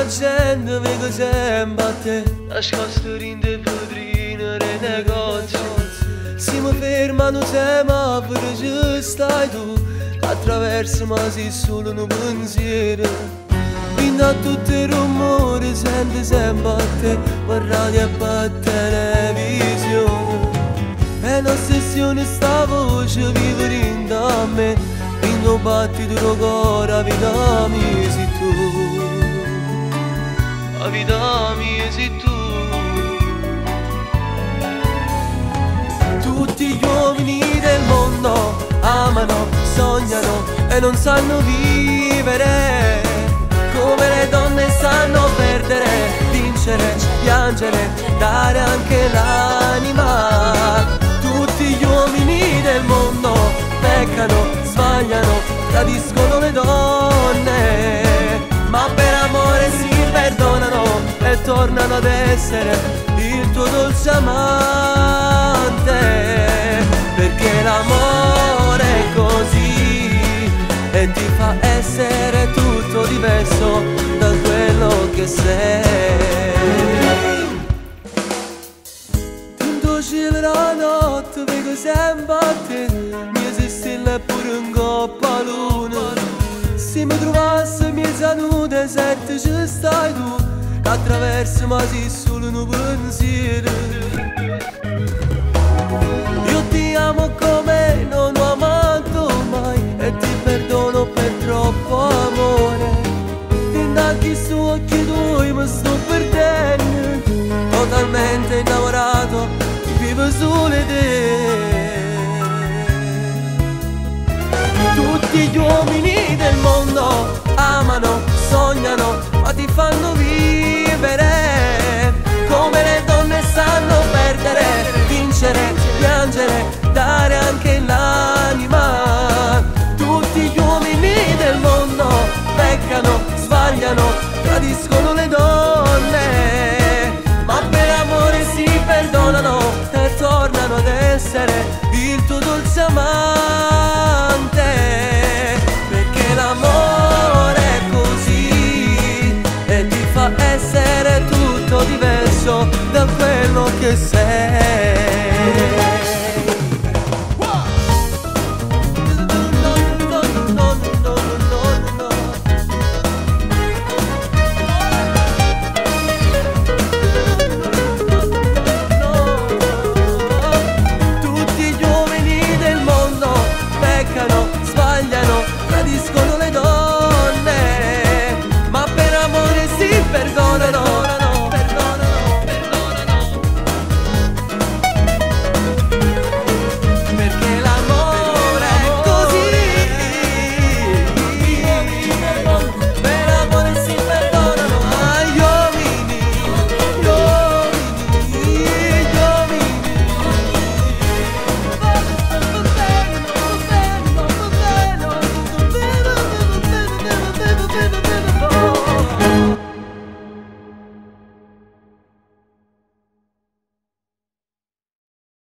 gente vedo sempre a te, nascosto in de vetrine nei negozi. Si mi fermano semafori ci stai tu, attraverso ma sei solo un pensiero. Fino a tutti i rumori senti sempre a te, per radio e per televisione. E l'ossessione sta voce vive in da me, in un battito cuore la vita mia sei tu. La vita mia sei tu. Tutti gli uomini del mondo amano, sognano e non sanno vivere, come le donne sanno perdere, vincere, piangere, dare anche l'anima. Tutti gli uomini del mondo peccano, sbagliano, tradiscono le donne, ma per amore si perdonano e tornano ad essere il tuo dolce amante. Perché l'amore è così e ti fa essere tutto diverso da quello che sei. Tanto cielo la notte vedo sempre a te, mi si stella pure un coppa a luna. Se mi trovassi mezza nuda deserto ci stai tu, che attraverso ma sei solo un pensiero. Io ti amo come non ho amato mai e ti perdono per troppo amore. Intanto su occhi tuoi mi sto perdendo, totalmente innamorato, vivo solo di te. Tutti gli uomini del mondo amano, sognano, ma ti fanno vivere, come le donne sanno perdere, vincere, piangere, dare anche l'anima. Tutti gli uomini del mondo peccano, sbagliano, tradiscono le donne, ma per amore si perdonano e tornano ad essere il tuo dolce amante. Perché l'amore è così e ti fa essere tutto diverso da quello che sei.